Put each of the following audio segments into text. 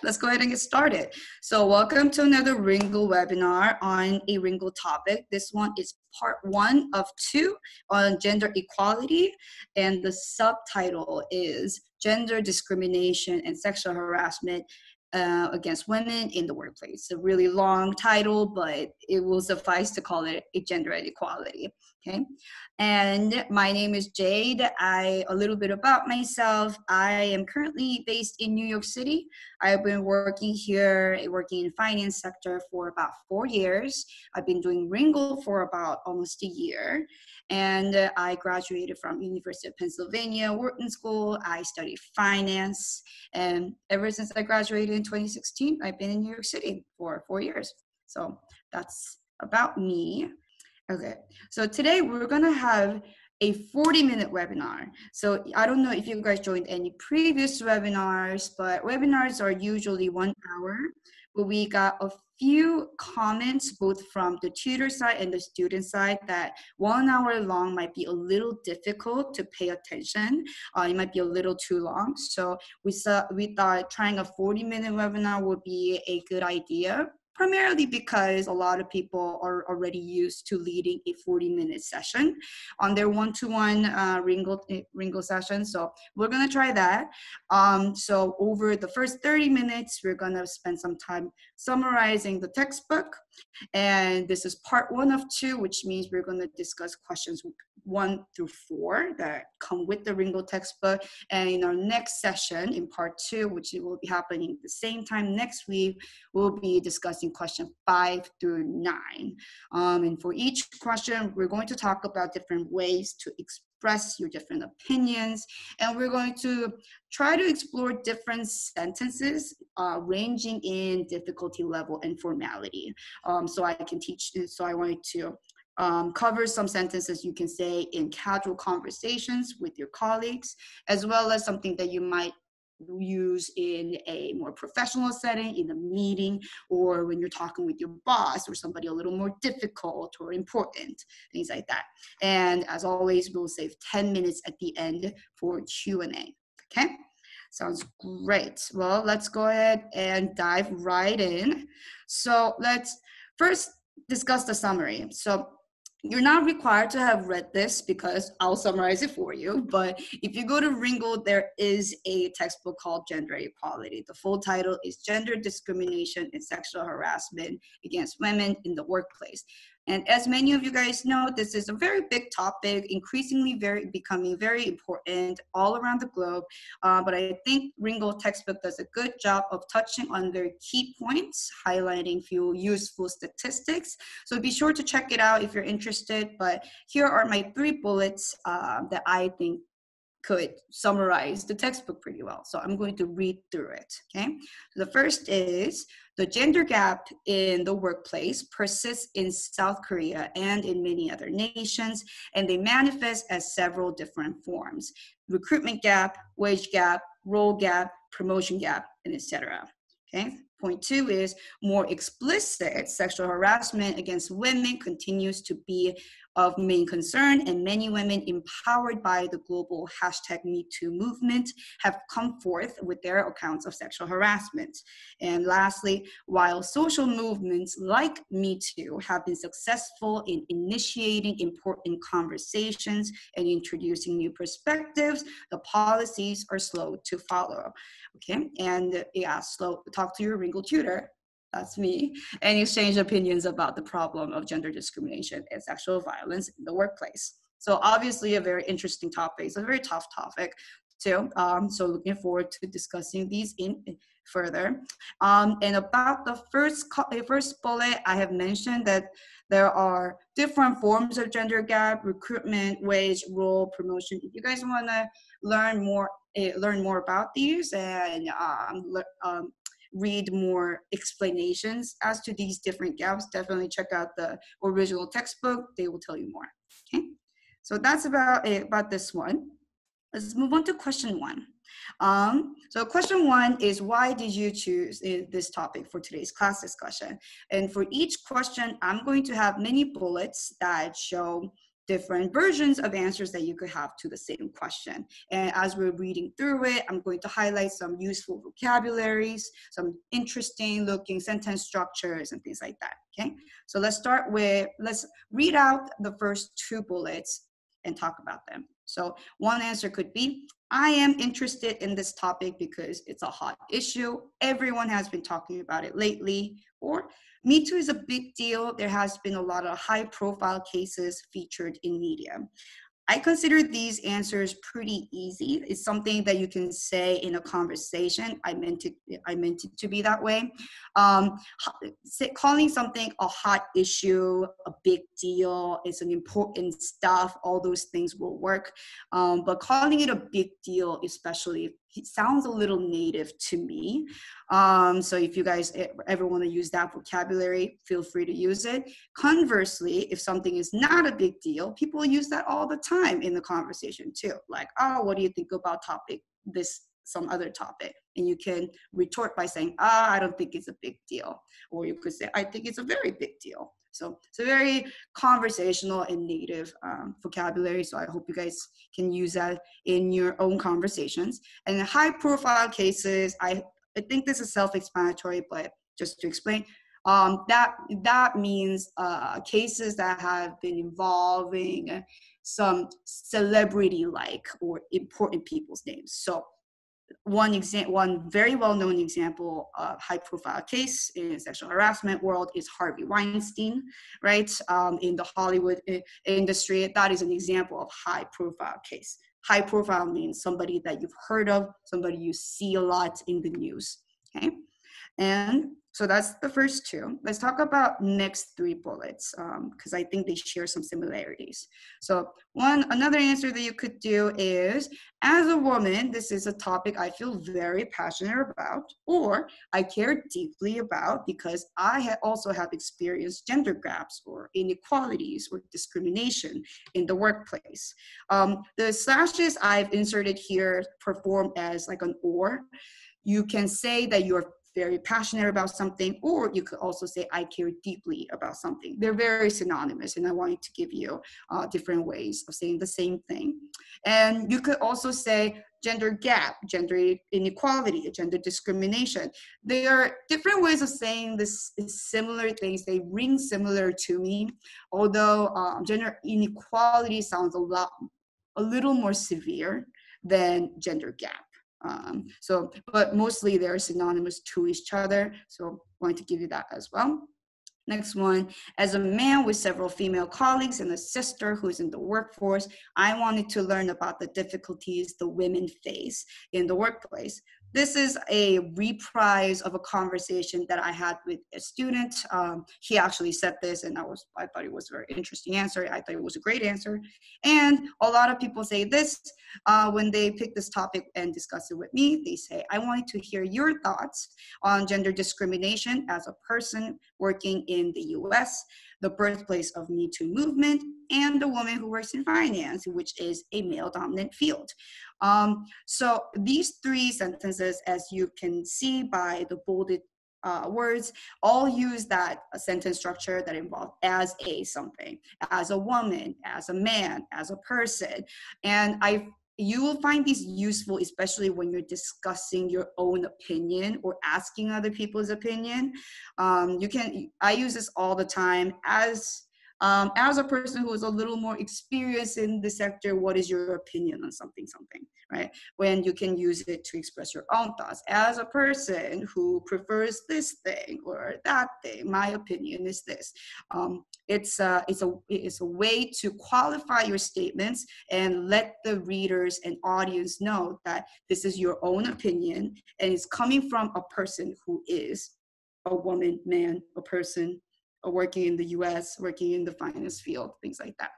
let's go ahead and get started. So welcome to another Ringle webinar on a Ringle topic. This one is part 1 of 2 on gender equality, and the subtitle is Gender Discrimination and Sexual Harassment against women in the workplace. It's a really long title, but it will suffice to call it a gender equality. Okay, and my name is Jade. A little bit about myself. I am currently based in New York City. I've been working here, working in finance sector for about 4 years. I've been doing Ringle for about almost a year. And I graduated from University of Pennsylvania, Wharton School. I studied finance. And ever since I graduated in 2016, I've been in New York City for 4 years. So that's about me. Okay, so today we're gonna have a 40-minute webinar. So I don't know if you guys joined any previous webinars, but webinars are usually 1 hour. But we got a few comments both from the tutor side and the student side that 1 hour long might be a little difficult to pay attention. It might be a little too long. So we thought trying a 40-minute webinar would be a good idea. Primarily because a lot of people are already used to leading a 40-minute session on their one-to-one Ringle session. So we're gonna try that. So over the first 30 minutes, we're gonna spend some time summarizing the textbook. And this is part 1 of 2, which means we're gonna discuss questions 1 through 4 that come with the Ringle textbook. And in our next session, in part 2, which will be happening at the same time next week, we'll be discussing question 5 through 9. And for each question, we're going to talk about different ways to express your different opinions. And we're going to try to explore different sentences ranging in difficulty level and formality. So I wanted to cover some sentences you can say in casual conversations with your colleagues, as well as something that you might use in a more professional setting, in a meeting, or when you're talking with your boss or somebody a little more difficult or important, things like that. And as always, we'll save 10 minutes at the end for Q&A, okay? Sounds great. Well, let's go ahead and dive right in. So let's first discuss the summary. So you're not required to have read this because I'll summarize it for you. But if you go to Ringle, there is a textbook called Gender Equality. The full title is Gender Discrimination and Sexual Harassment Against Women in the Workplace. And as many of you guys know, this is a very big topic, increasingly becoming very important all around the globe. But I think Ringle textbook does a good job of touching on very key points, highlighting a few useful statistics. So be sure to check it out if you're interested. But here are my 3 bullets that I think could summarize the textbook pretty well. So I'm going to read through it, okay? So the first is, the gender gap in the workplace persists in South Korea and in many other nations, and they manifest as several different forms: recruitment gap, wage gap, role gap, promotion gap, and etc. Okay. Point 2 is, more explicit sexual harassment against women continues to be of main concern, and many women empowered by the global #MeToo movement have come forth with their accounts of sexual harassment. And lastly, while social movements like #MeToo have been successful in initiating important conversations and introducing new perspectives, the policies are slow to follow. Okay, and yeah, talk to your Ringle tutor, that's me, and exchange opinions about the problem of gender discrimination and sexual violence in the workplace. So obviously a very interesting topic. It's a very tough topic too. So looking forward to discussing these in further. And about the first bullet, I have mentioned that there are different forms of gender gap: recruitment, wage, role, promotion. If you guys want to learn more about these and read more explanations as to these different gaps, definitely check out the original textbook. They will tell you more. Okay, so that's about it about this one. Let's move on to question 1. So question 1 is, why did you choose this topic for today's class discussion? And for each question, I'm going to have many bullets that show different versions of answers that you could have to the same question. And as we're reading through it, I'm going to highlight some useful vocabularies, some interesting looking sentence structures and things like that, okay? So let's read out the first 2 bullets and talk about them. So one answer could be, I am interested in this topic because it's a hot issue. Everyone has been talking about it lately. Or, Me Too is a big deal. There has been a lot of high profile cases featured in media. I consider these answers pretty easy. It's something that you can say in a conversation. I meant it to be that way. Calling something a hot issue, a big deal, it's an important stuff, all those things will work. But calling it a big deal, especially, it sounds a little native to me. So if you guys ever want to use that vocabulary, feel free to use it. Conversely, if something is not a big deal, people use that all the time in the conversation too. Like, oh, what do you think about some other topic? And you can retort by saying, I don't think it's a big deal. Or you could say, I think it's a very big deal. So it's a very conversational and native vocabulary. So I hope you guys can use that in your own conversations. And in high profile cases, I think this is self-explanatory, but just to explain, that means cases that have been involving some celebrity-like or important people's names. So one very well-known example of high-profile case in sexual harassment world is Harvey Weinstein, right? In the Hollywood industry, that is an example of high-profile case. High-profile means somebody that you've heard of, somebody you see a lot in the news, okay? And so that's the first 2. Let's talk about next 3 bullets because I think they share some similarities. So another answer that you could do is, as a woman, this is a topic I feel very passionate about, or I care deeply about because I also have experienced gender gaps or inequalities or discrimination in the workplace. The slashes I've inserted here perform as like an or. You can say that you're very passionate about something, or you could also say, I care deeply about something. They're very synonymous, and I wanted to give you different ways of saying the same thing. And you could also say gender gap, gender inequality, gender discrimination. They are different ways of saying this similar things. They ring similar to me, although gender inequality sounds a little more severe than gender gap. But mostly they're synonymous to each other. So I'm going to give you that as well. Next one, as a man with several female colleagues and a sister who's in the workforce, I wanted to learn about the difficulties the women face in the workplace. This is a reprise of a conversation that I had with a student. He actually said this, and I thought it was a very interesting answer. I thought it was a great answer. And a lot of people say this when they pick this topic and discuss it with me. They say, I wanted to hear your thoughts on gender discrimination as a person working in the US, the birthplace of Me Too movement, and the woman who works in finance, which is a male-dominant field. So these 3 sentences, as you can see by the bolded words, all use that sentence structure that involve as a something, as a woman, as a man, as a person. And you will find these useful, especially when you're discussing your own opinion or asking other people's opinion. I use this all the time as a person who is a little more experienced in the sector. What is your opinion on something, right? When you can use it to express your own thoughts. As a person who prefers this thing or that thing, my opinion is this. It's a way to qualify your statements and let the readers and audience know that this is your own opinion and it's coming from a person who is a woman, man, a person, working in the US, working in the finance field, things like that.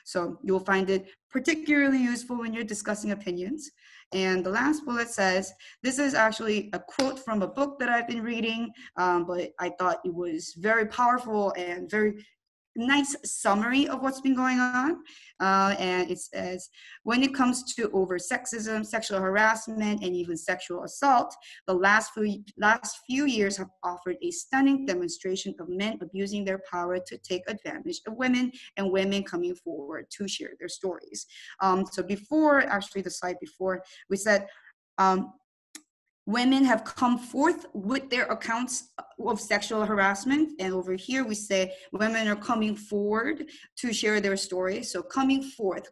So you'll find it particularly useful when you're discussing opinions. And the last bullet says, this is actually a quote from a book that I've been reading, but I thought it was very powerful and very nice summary of what's been going on. And it says, when it comes to over sexism, sexual harassment, and even sexual assault, the last few years have offered a stunning demonstration of men abusing their power to take advantage of women, and women coming forward to share their stories. So before, actually the slide before, we said, women have come forth with their accounts of sexual harassment. And over here we say women are coming forward to share their stories. So coming forward,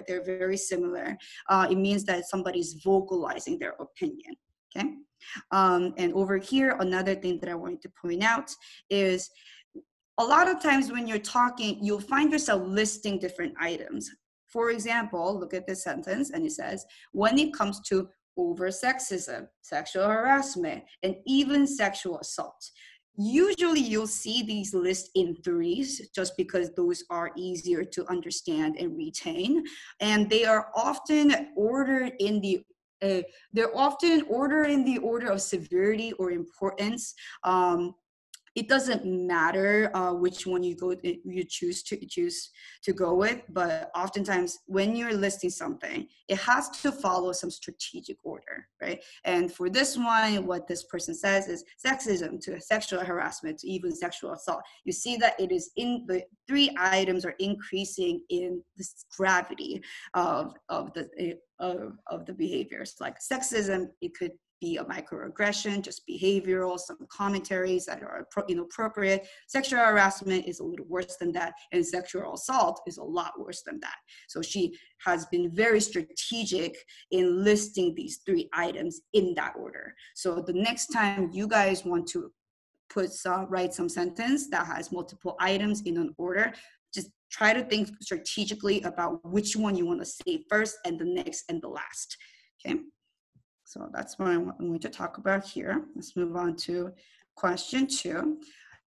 they're very similar. It means that somebody's vocalizing their opinion, okay? And over here, another thing that I wanted to point out is a lot of times when you're talking, you'll find yourself listing different items. For example, look at this sentence, and it says, when it comes to over sexism, sexual harassment, and even sexual assault. Usually you'll see these lists in threes just because those are easier to understand and retain. And they are often ordered in the order of severity or importance. It doesn't matter which one you choose to go with, but oftentimes when you're listing something, it has to follow some strategic order, right? And for this one, what this person says is sexism to sexual harassment to even sexual assault. You see that it is in the three items are increasing in this gravity of the behaviors. Like sexism, it could be a microaggression, just behavioral, some commentaries that are inappropriate. Sexual harassment is a little worse than that, and sexual assault is a lot worse than that. So she has been very strategic in listing these three items in that order. So the next time you guys want to write some sentence that has multiple items in an order, just try to think strategically about which one you want to say first and the next and the last, okay? So that's what I'm going to talk about here. Let's move on to question 2.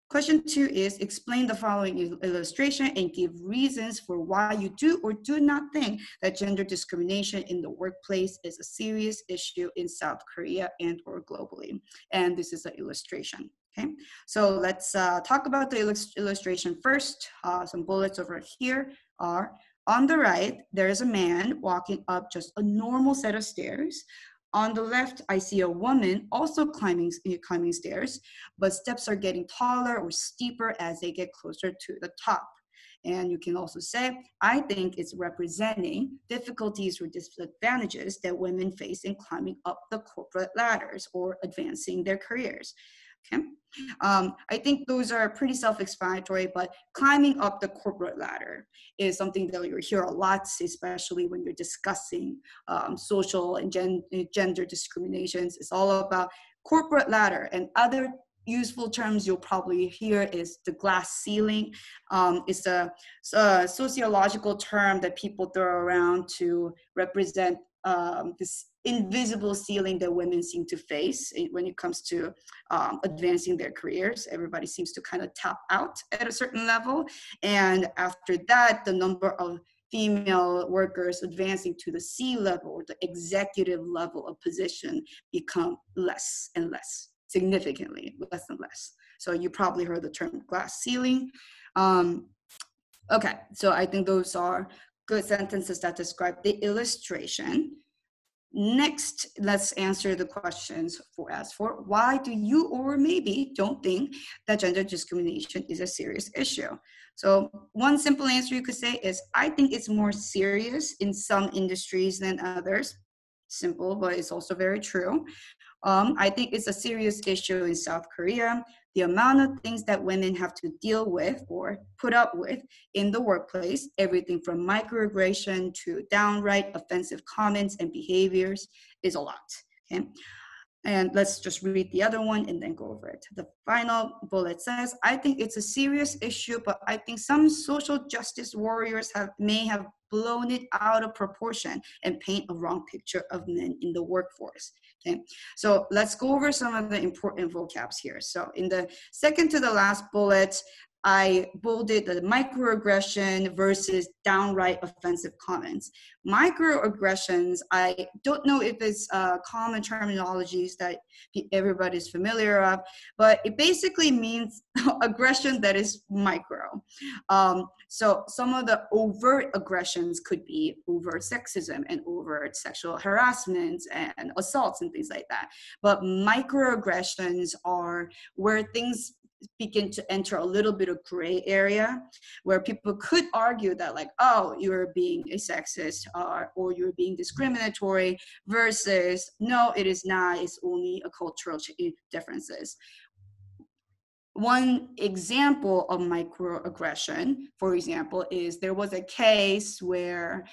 Question 2 is explain the following illustration and give reasons for why you do or do not think that gender discrimination in the workplace is a serious issue in South Korea and or globally. And this is an illustration. Okay, so let's talk about the illustration first. Some bullets over here are, on the right, there is a man walking up just a normal set of stairs. On the left, I see a woman also climbing stairs, but steps are getting taller or steeper as they get closer to the top. And you can also say, I think it's representing difficulties or disadvantages that women face in climbing up the corporate ladders or advancing their careers. Okay. I think those are pretty self-explanatory, but climbing up the corporate ladder is something that you'll hear a lot, especially when you're discussing social and gender discriminations. It's all about corporate ladder, and other useful terms you'll probably hear is the glass ceiling. It's a sociological term that people throw around to represent this invisible ceiling that women seem to face when it comes to advancing their careers. Everybody seems to kind of tap out at a certain level. And after that, the number of female workers advancing to the C level or the executive level of position become less and less, significantly less and less. So you probably heard the term glass ceiling. Okay, so I think those are good sentences that describe the illustration. Next, let's answer the questions as for why do you or maybe don't think that gender discrimination is a serious issue? So one simple answer you could say is, I think it's more serious in some industries than others. Simple, but it's also very true. I think it's a serious issue in South Korea. The amount of things that women have to deal with or put up with in the workplace, everything from microaggression to downright offensive comments and behaviors, is a lot. Okay? And let's just read the other one and then go over it. The final bullet says, I think it's a serious issue, but I think some social justice warriors may have blown it out of proportion and paint a wrong picture of men in the workforce. Okay, so let's go over some of the important vocabs here. So in the second to the last bullet, I bolded the microaggression versus downright offensive comments. Microaggressions, I don't know if it's common terminologies that everybody's familiar of, but it basically means aggression that is micro. So some of the overt aggressions could be overt sexism and overt sexual harassment and assaults and things like that. But microaggressions are where things begin to enter a little bit of gray area, where people could argue that like, oh, you're being a sexist or you're being discriminatory, versus no, it is not, it's only a cultural differences. One example of microaggression, for example, is there was a case where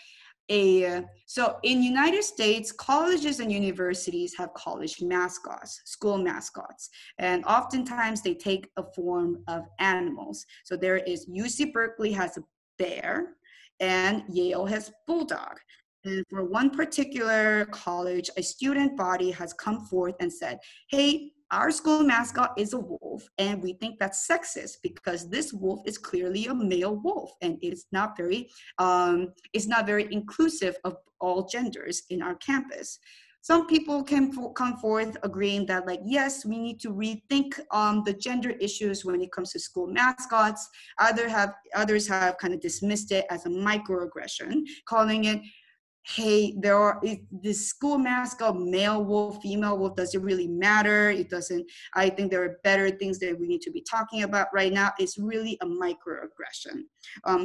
so in United States, colleges and universities have college mascots, school mascots, and oftentimes they take a form of animals. So there is UC Berkeley has a bear and Yale has bulldog. And for one particular college, a student body has come forth and said, hey, our school mascot is a wolf, and we think that's sexist because this wolf is clearly a male wolf, and it's not very inclusive of all genders in our campus. Some people can come forth agreeing that like, yes, we need to rethink the gender issues when it comes to school mascots. Others have kind of dismissed it as a microaggression, calling it, hey, the school mascot, male wolf, female wolf, does it really matter? It doesn't. I think there are better things that we need to be talking about right now. It's really a microaggression.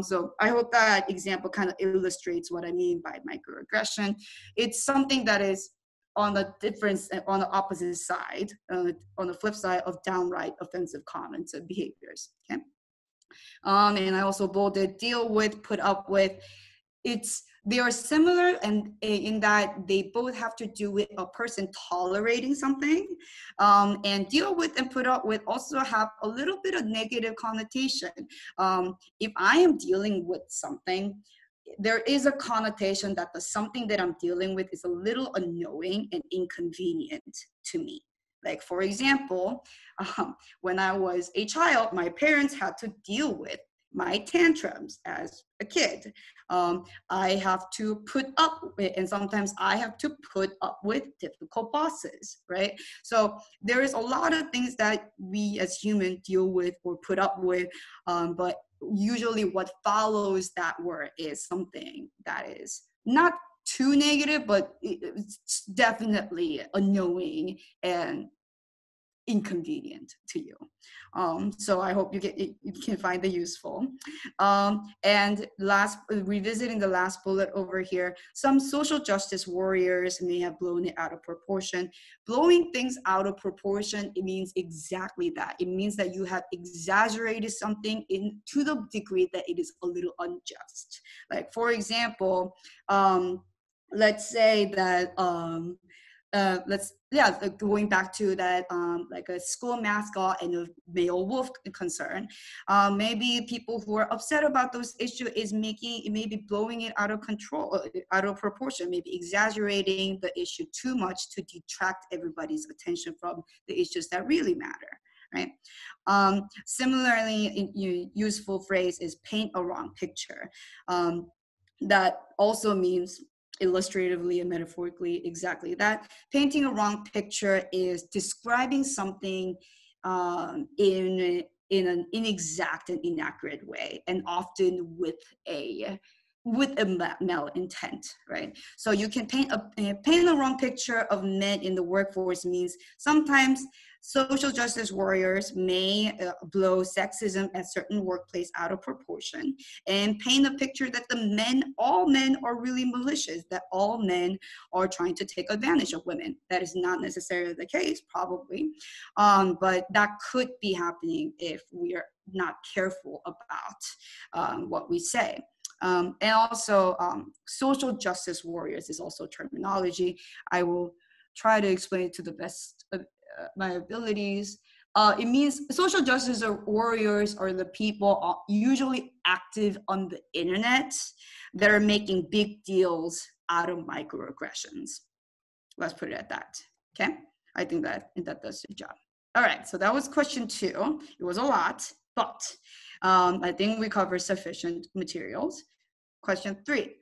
So I hope that example kind of illustrates what I mean by microaggression. It's something that is on the opposite side, on the flip side of downright offensive comments and behaviors. Okay. And I also bolded deal with, put up with. They are similar, and in that they both have to do with a person tolerating something, and deal with and put up with also have a little bit of negative connotation. If I am dealing with something, there is a connotation that the something that I'm dealing with is a little annoying and inconvenient to me. Like, for example, when I was a child, my parents had to deal with my tantrums as a kid. I have to put up with, and sometimes I have to put up with difficult bosses, right? So there is a lot of things that we as humans deal with or put up with, but usually what follows that word is something that is not too negative, but it's definitely annoying and inconvenient to you. So I hope you can find the useful. And revisiting the last bullet over here, some social justice warriors may have blown it out of proportion. Blowing things out of proportion, it means exactly that. It means that you have exaggerated something to the degree that it is a little unjust. Like, for example, let's say that going back to that, like a school mascot and a male wolf concern, maybe people who are upset about those issues is maybe blowing it out of control, out of proportion, maybe exaggerating the issue too much to detract everybody's attention from the issues that really matter, right? Similarly, useful phrase is paint a wrong picture. That also means illustratively and metaphorically exactly that. Painting a wrong picture is describing something in an inexact and inaccurate way, and often with a malintent, right? So you can paint a wrong picture of men in the workforce means sometimes social justice warriors may blow sexism at certain workplace out of proportion and paint a picture that all men are really malicious, that all men are trying to take advantage of women. That is not necessarily the case, probably, but that could be happening if we are not careful about what we say. And also, social justice warriors is also terminology. I will try to explain it to the best of my abilities. It means social justice warriors are the people usually active on the internet that are making big deals out of microaggressions. Let's put it at that, okay? I think that does the job. All right, so that was question 2. It was a lot, but I think we covered sufficient materials. Question 3.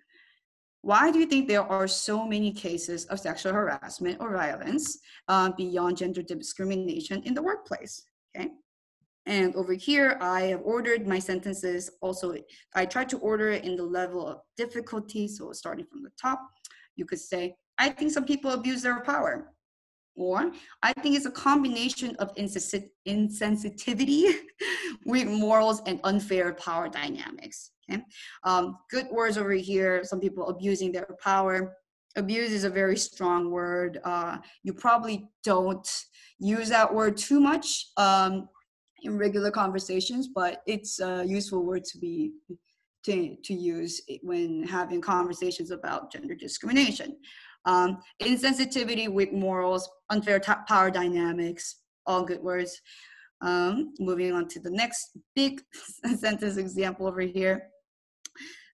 Why do you think there are so many cases of sexual harassment or violence beyond gender discrimination in the workplace? Okay. And over here, I have ordered my sentences. Also, I tried to order it in the level of difficulty. So starting from the top, you could say, I think some people abuse their power. Or I think it's a combination of insensitivity, weak morals, and unfair power dynamics. Okay? Good words over here. Some people abusing their power. Abuse is a very strong word. You probably don't use that word too much in regular conversations, but it's a useful word to use when having conversations about gender discrimination. Insensitivity, weak morals, unfair power dynamics, all good words. Moving on to the next big sentence example over here.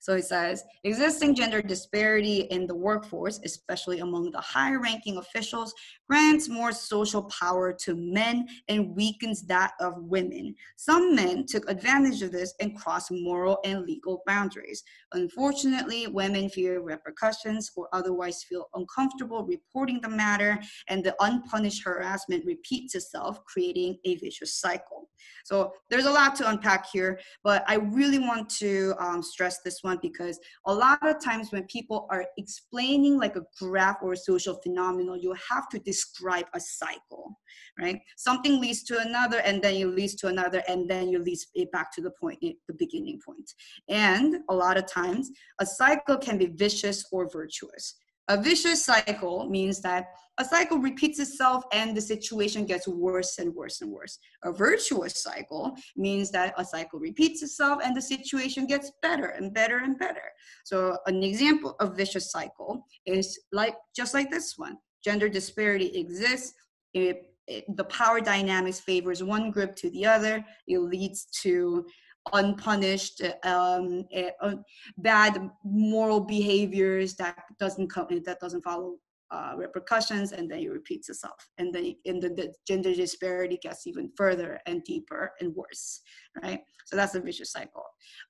So it says, existing gender disparity in the workforce, especially among the higher ranking officials, grants more social power to men and weakens that of women. Some men took advantage of this and crossed moral and legal boundaries. Unfortunately, women fear repercussions or otherwise feel uncomfortable reporting the matter, and the unpunished harassment repeats itself, creating a vicious cycle. So there's a lot to unpack here, but I really want to stress this one because a lot of times when people are explaining like a graph or a social phenomenon, you have to describe a cycle, right? Something leads to another, and then it leads to another, and then you lead it back to the point, the beginning point. And a lot of times, a cycle can be vicious or virtuous. A vicious cycle means that a cycle repeats itself and the situation gets worse and worse and worse. A virtuous cycle means that a cycle repeats itself and the situation gets better and better and better. So an example of vicious cycle is just like this one. Gender disparity exists. The power dynamics favors one group to the other. It leads to unpunished, bad moral behaviors that doesn't follow repercussions, and then it repeats itself, and then the gender disparity gets even further and deeper and worse, right? So that's a vicious cycle.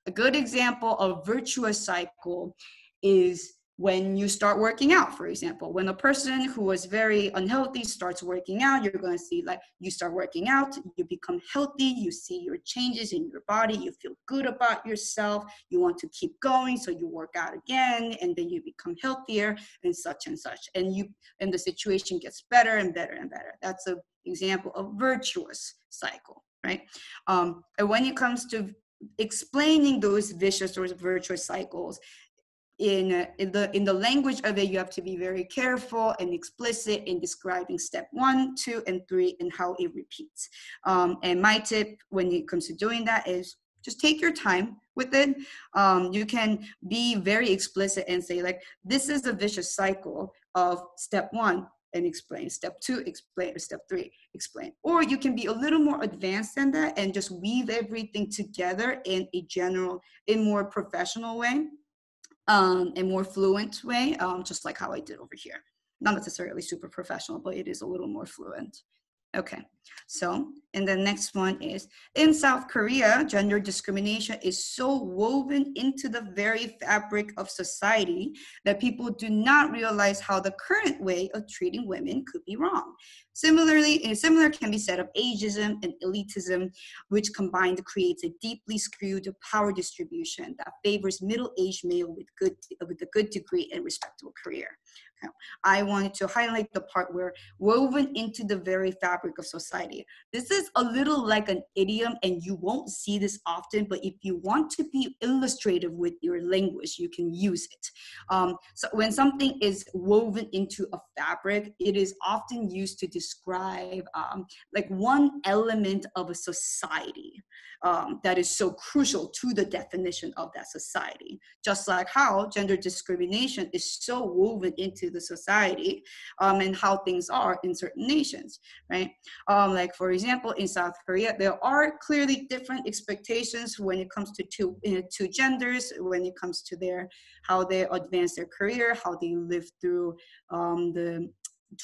A good example of virtuous cycle is when you start working out, for example. When a person who was very unhealthy starts working out, you're going to see like you start working out, you become healthy, you see your changes in your body, you feel good about yourself, you want to keep going, so you work out again, and then you become healthier and such, and the situation gets better and better and better. That's an example of virtuous cycle, right? And when it comes to explaining those vicious or virtuous cycles, in the language of it, you have to be very careful and explicit in describing step 1, 2, and 3 and how it repeats. And my tip when it comes to doing that is just take your time with it. You can be very explicit and say like, this is a vicious cycle of step 1 and explain, step 2 explain, or step 3 explain. Or you can be a little more advanced than that and just weave everything together in a more professional way. A more fluent way, just like how I did over here. Not necessarily super professional, but it is a little more fluent. Okay, so, and the next one is, in South Korea, gender discrimination is so woven into the very fabric of society that people do not realize how the current way of treating women could be wrong. Similarly, similar can be said of ageism and elitism, which combined creates a deeply skewed power distribution that favors middle-aged male with a good degree and respectable career. I wanted to highlight the part where woven into the very fabric of society. This is a little like an idiom, and you won't see this often, but if you want to be illustrative with your language, you can use it. So when something is woven into a fabric, it is often used to describe like one element of a society that is so crucial to the definition of that society. Just like how gender discrimination is so woven into the society and how things are in certain nations, right? Like for example, in South Korea, there are clearly different expectations when it comes to two genders, when it comes to how they advance their career, how they live through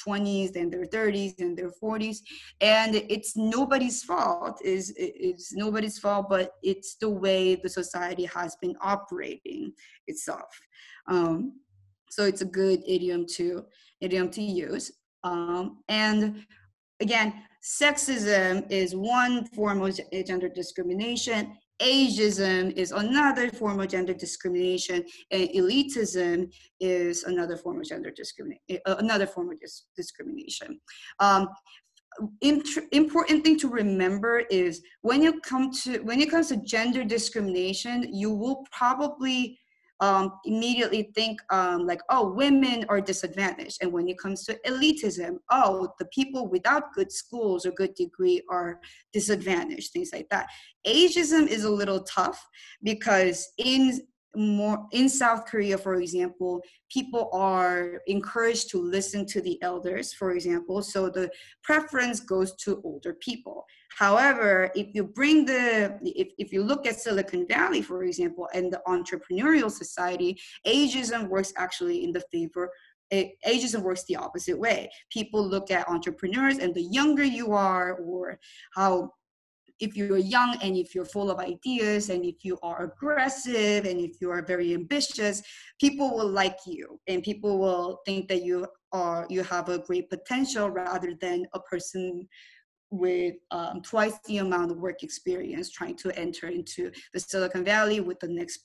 20s, then their 30s, and their 40s, and it's nobody's fault. It's nobody's fault, but it's the way the society has been operating itself. Um, so it's a good idiom to use. And again, sexism is one form of gender discrimination. Ageism is another form of gender discrimination, and elitism is another form of gender discrimination. Discrimination. Important thing to remember is when it comes to gender discrimination, you will probably immediately think like, oh, women are disadvantaged. And when it comes to elitism, oh, the people without good schools or good degree are disadvantaged, things like that. Ageism is a little tough because in South Korea, for example, people are encouraged to listen to the elders, for example, so the preference goes to older people. However, if you look at Silicon Valley, for example, and the entrepreneurial society, ageism works actually in the favor. Ageism works the opposite way. People look at entrepreneurs, and the younger you are, or if you're young and if you're full of ideas and if you are aggressive and if you are very ambitious, people will like you and people will think that you have a great potential rather than a person with twice the amount of work experience trying to enter into the Silicon Valley with the next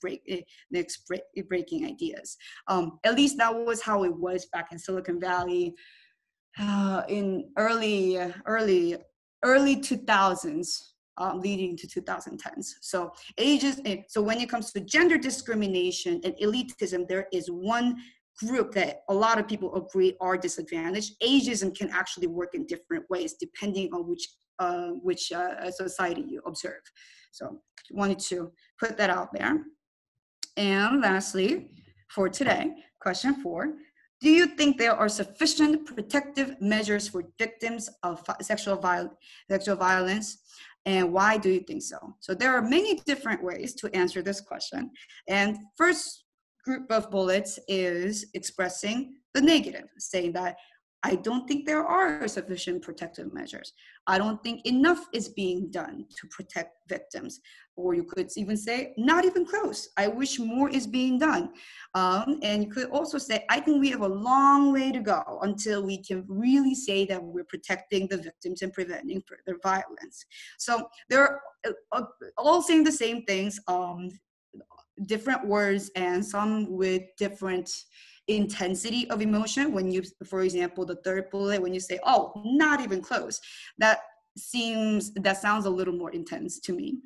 breaking ideas. At least that was how it was back in Silicon Valley in early 2000s. Leading to 2010s. So when it comes to gender discrimination and elitism, there is one group that a lot of people agree are disadvantaged. Ageism can actually work in different ways depending on which society you observe. So wanted to put that out there. And lastly, for today, question 4. Do you think there are sufficient protective measures for victims of sexual violence? And why do you think so? So there are many different ways to answer this question. And first group of bullets is expressing the negative, saying that I don't think there are sufficient protective measures. I don't think enough is being done to protect victims. Or you could even say, not even close. I wish more is being done. And you could also say, I think we have a long way to go until we can really say that we're protecting the victims and preventing further violence. So they're all saying the same things, different words, and some with different intensity of emotion. When you, for example, the third bullet, when you say, oh, not even close, that sounds a little more intense to me.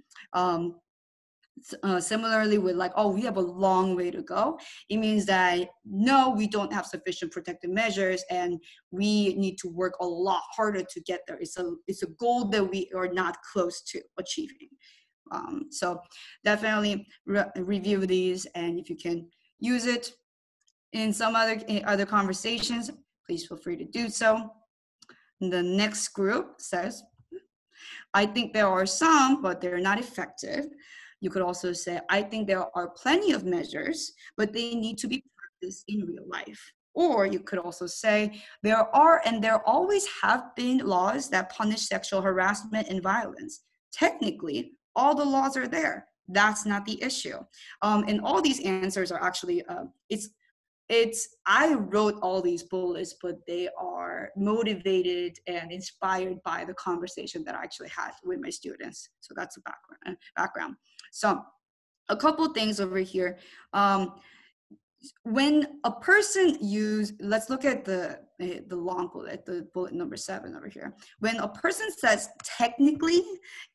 Similarly with like, oh, we have a long way to go, it means that no, we don't have sufficient protective measures and we need to work a lot harder to get there. It's a goal that we are not close to achieving. So definitely review these, and if you can use it in some other conversations, please feel free to do so. And the next group says, I think there are some, but they're not effective. You could also say, I think there are plenty of measures, but they need to be practiced in real life. Or you could also say, there are and there always have been laws that punish sexual harassment and violence. Technically, all the laws are there. That's not the issue. And all these answers are actually, I wrote all these bullets, but they are motivated and inspired by the conversation that I actually had with my students. So that's a background. So a couple things over here. When a person let's look at the long bullet, the bullet number 7 over here. When a person says technically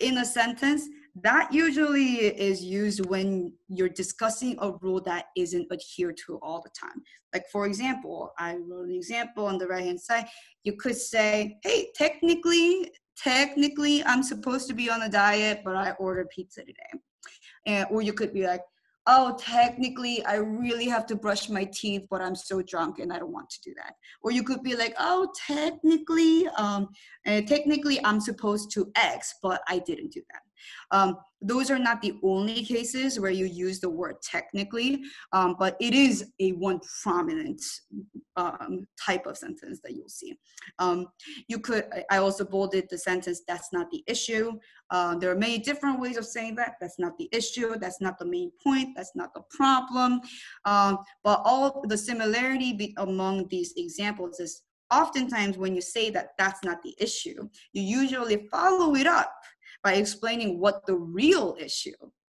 in a sentence, that usually is used when you're discussing a rule that isn't adhered to all the time. Like, for example, I wrote an example on the right-hand side. You could say, hey, technically, I'm supposed to be on a diet, but I ordered pizza today. Or you could be like, oh, technically, I really have to brush my teeth, but I'm so drunk and I don't want to do that. Or you could be like, oh, technically, I'm supposed to X, but I didn't do that. Those are not the only cases where you use the word technically, but it is a one prominent type of sentence that you'll see. I also bolded the sentence, that's not the issue. There are many different ways of saying that. That's not the issue. That's not the main point. That's not the problem. But all the similarity among these examples is oftentimes when you say that that's not the issue, you usually follow it up by explaining what the real issue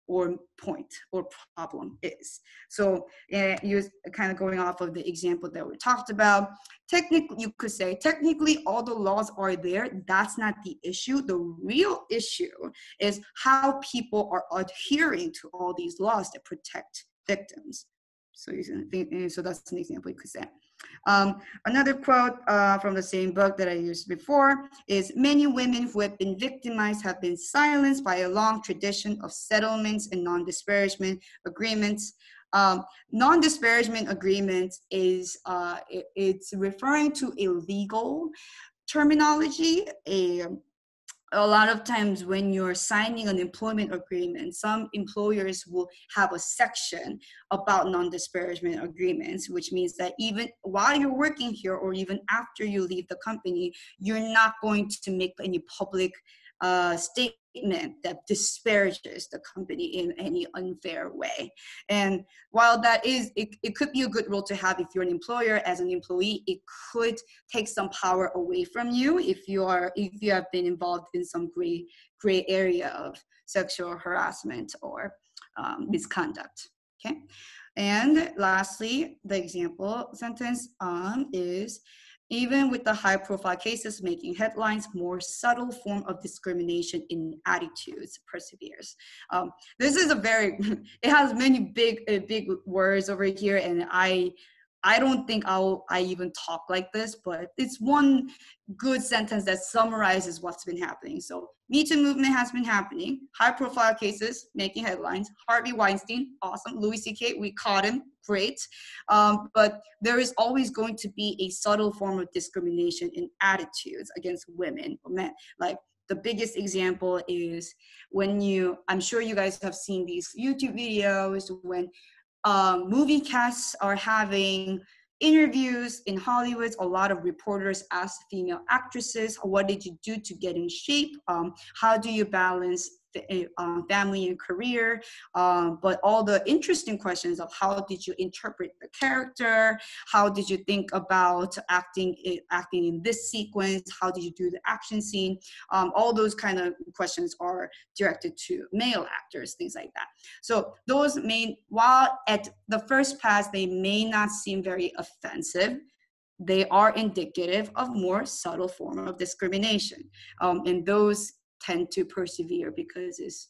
or point or problem is. So you're kind of going off of the example that we talked about. Technically, you could say, technically all the laws are there. That's not the issue. The real issue is how people are adhering to all these laws that protect victims. So that's an example you could say. Another quote from the same book that I used before is, many women who have been victimized have been silenced by a long tradition of settlements and non-disparagement agreements. Non-disparagement agreements is, it's referring to a legal terminology, a lot of times when you're signing an employment agreement, some employers will have a section about non-disparagement agreements, which means that even while you're working here or even after you leave the company, you're not going to make any public statement that disparages the company in any unfair way. And while that is, it could be a good rule to have if you're an employer. As an employee, it could take some power away from you if you have been involved in some gray area of sexual harassment or misconduct. Okay. And lastly, the example sentence is, even with the high-profile cases making headlines, more subtle form of discrimination in attitudes perseveres. This is it has many big words over here, and I don't think I even talk like this, but it's one good sentence that summarizes what's been happening. So Me Too movement has been happening. High profile cases making headlines. Harvey Weinstein, awesome. Louis C.K., we caught him, great. But there is always going to be a subtle form of discrimination in attitudes against women or men. Like the biggest example is I'm sure you guys have seen these YouTube videos when movie casts are having interviews in Hollywood. A lot of reporters ask female actresses, what did you do to get in shape? How do you balance family and career? But all the interesting questions of how did you interpret the character? How did you think about acting in this sequence? How did you do the action scene? All those kind of questions are directed to male actors, things like that. So those while at the first pass, they may not seem very offensive, they are indicative of more subtle form of discrimination. And those tend to persevere because it's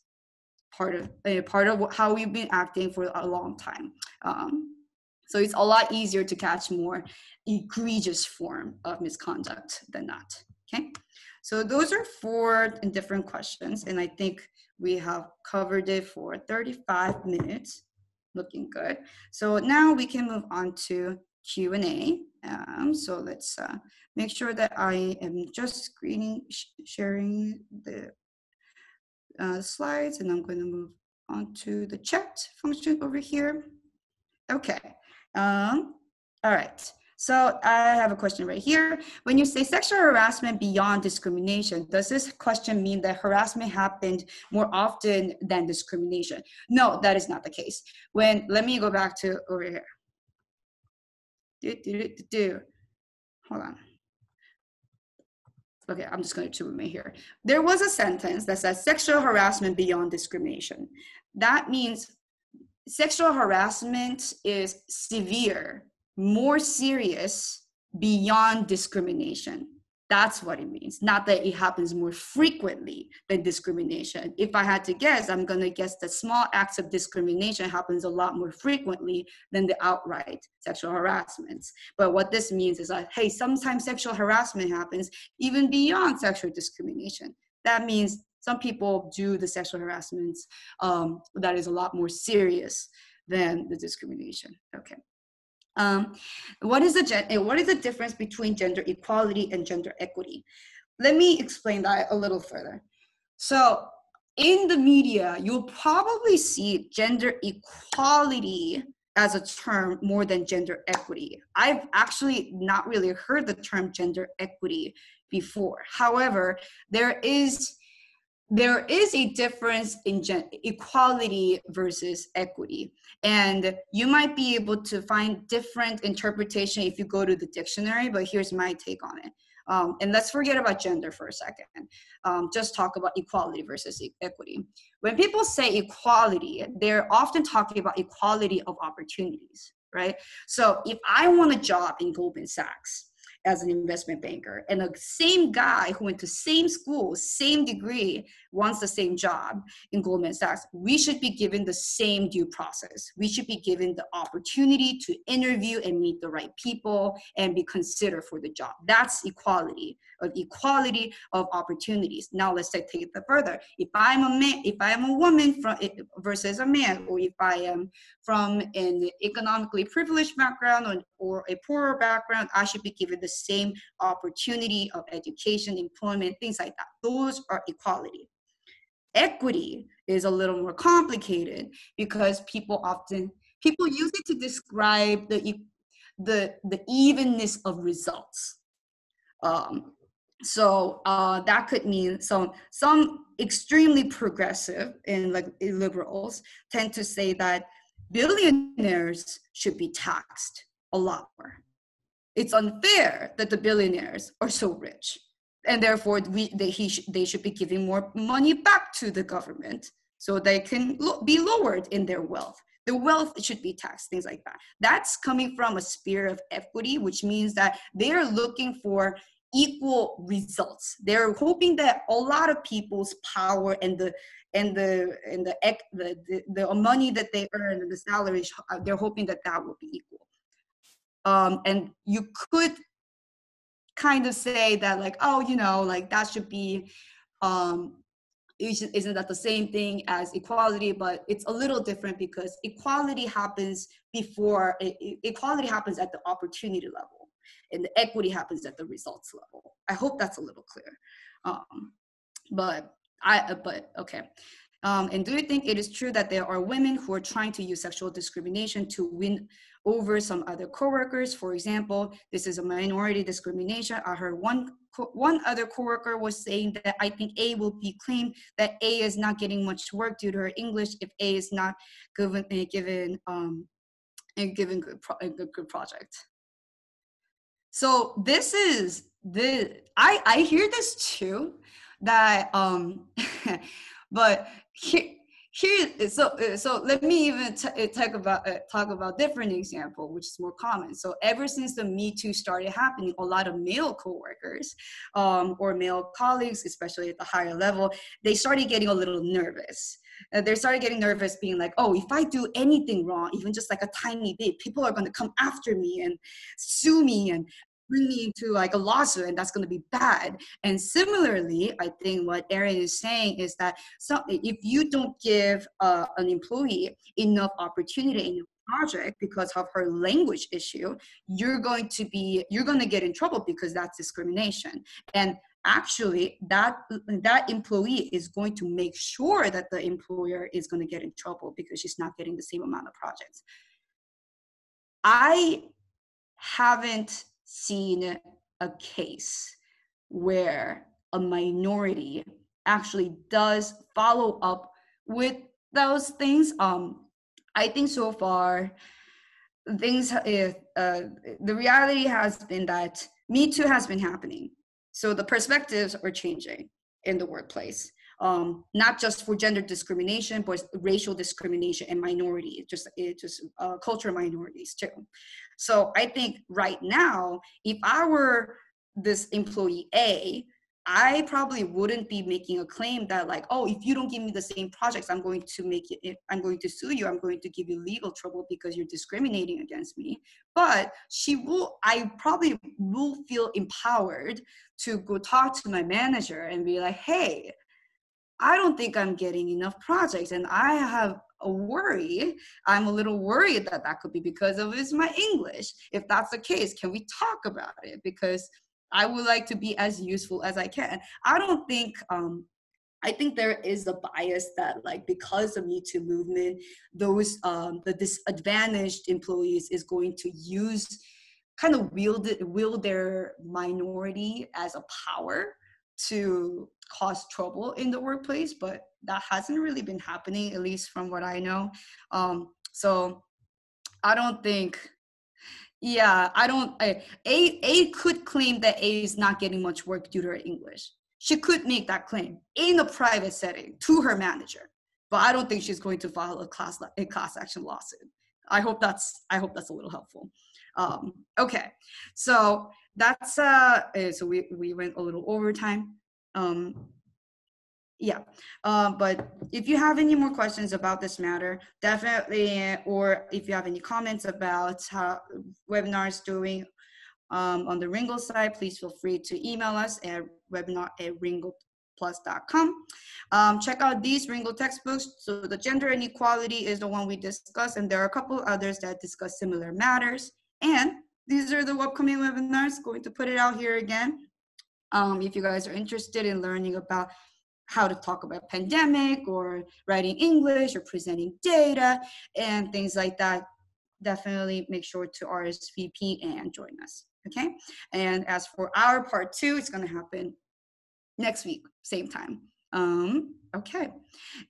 part of how we've been acting for a long time. So it's a lot easier to catch more egregious form of misconduct than not. Okay, so those are 4 different questions, and I think we have covered it for 35 minutes. Looking good. So now we can move on to Q&A. So let's make sure that I am just sharing the slides, and I'm going to move on to the chat function over here. Okay. All right. So I have a question right here. When you say sexual harassment beyond discrimination, does this question mean that harassment happened more often than discrimination? No, that is not the case. Let me go back to over here. Hold on. Okay, I'm just going to remain here. There was a sentence that says sexual harassment beyond discrimination. That means sexual harassment is severe, more serious, beyond discrimination. That's what it means. Not that it happens more frequently than discrimination. If I had to guess, I'm going to guess that small acts of discrimination happens a lot more frequently than the outright sexual harassments. But what this means is that, hey, sometimes sexual harassment happens even beyond sexual discrimination. That means some people do the sexual harassments that is a lot more serious than the discrimination. Okay. What is the difference between gender equality and gender equity? Let me explain that a little further. So in the media, you'll probably see gender equality as a term more than gender equity. I've actually not really heard the term gender equity before. However, there is a difference in equality versus equity, and you might be able to find different interpretation if you go to the dictionary, but here's my take on it. And let's forget about gender for a second. Just talk about equality versus equity. When people say equality, they're often talking about equality of opportunities, right? So if I want a job in Goldman Sachs as an investment banker, and the same guy who went to same school, same degree, wants the same job in Goldman Sachs, we should be given the same due process. We should be given the opportunity to interview and meet the right people and be considered for the job. That's equality of opportunities. Now let's take it further. If I'm a man, if I am a woman versus a man, or if I am from an economically privileged background or a poorer background, I should be given the same opportunity of education, employment, things like that. Those are equality. Equity is a little more complicated because people use it to describe the evenness of results. So that could mean some extremely progressive and like liberals tend to say that billionaires should be taxed a lot more. It's unfair that the billionaires are so rich, and therefore they should be giving more money back to the government so they can be lowered in their wealth. The wealth should be taxed, things like that. That's coming from a spirit of equity, which means that they are looking for equal results. They're hoping that a lot of people's power and the money that they earn and the salaries, they're hoping that will be equal. And you could kind of say that like, oh, like that should be, isn't that the same thing as equality? But it's a little different because equality happens equality happens at the opportunity level, and the equity happens at the results level. I hope that's a little clear. But okay. And do you think it is true that there are women who are trying to use sexual discrimination to win over some other coworkers? For example, this is a minority discrimination. I heard one other coworker was saying that I think A will be claimed that A is not getting much work due to her English if A is not given a good project. So this is I hear this too, that but so let me even talk about different example, which is more common. So ever since the Me Too started happening, a lot of male coworkers or male colleagues, especially at the higher level, they started getting a little nervous. They started getting nervous, being like, oh, if I do anything wrong, even just like a tiny bit, people are going to come after me and sue me and bring me into like a lawsuit, and that's going to be bad. And similarly, I think what Erin is saying is that if you don't give an employee enough opportunity in your project because of her language issue, you're going to get in trouble because that's discrimination. And actually that employee is going to make sure that the employer is going to get in trouble because she's not getting the same amount of projects. I haven't seen a case where a minority actually does follow up with those things. I think so far the reality has been that Me Too has been happening. So the perspectives are changing in the workplace. Not just for gender discrimination, but racial discrimination and minority, just cultural minorities too. So I think right now, if I were this employee A, I probably wouldn't be making a claim that like, oh, if you don't give me the same projects, I'm going to sue you. I'm going to give you legal trouble because you're discriminating against me. But I probably will feel empowered to go talk to my manager and be like, hey, I don't think I'm getting enough projects, and I have a worry. I'm a little worried that could be because of my English. If that's the case, can we talk about it? Because I would like to be as useful as I can. I don't think I think there is a bias that, like, because of Me Too movement, those the disadvantaged employees is going to use, kind of wield their minority as a power to cause trouble in the workplace. But that hasn't really been happening, at least from what I know. So I don't think, yeah, I don't. A could claim that A is not getting much work due to her English. She could make that claim in a private setting to her manager, but I don't think she's going to file a class action lawsuit. I hope that's a little helpful. Okay, so that's so we went a little overtime. Um, yeah, but if you have any more questions about this matter, definitely, or if you have any comments about how webinars doing on the Ringle side, please feel free to email us at webinar@ringleplus.com. Check out these Ringle textbooks. So the gender inequality is the one we discussed, and there are a couple others that discuss similar matters. And these are the upcoming webinars. Going to put it out here again. If you guys are interested in learning about how to talk about pandemic or writing English or presenting data and things like that, definitely make sure to RSVP and join us. Okay. And as for our part 2, it's going to happen next week, same time. Okay.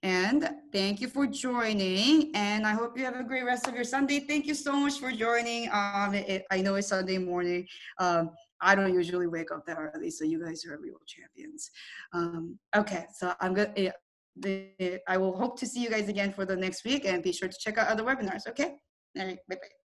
And thank you for joining. And I hope you have a great rest of your Sunday. Thank you so much for joining. I know it's Sunday morning. I don't usually wake up that early, so you guys are real champions. Okay, so I'm good. I will hope to see you guys again for the next week, and be sure to check out other webinars. Okay. All right. Bye bye.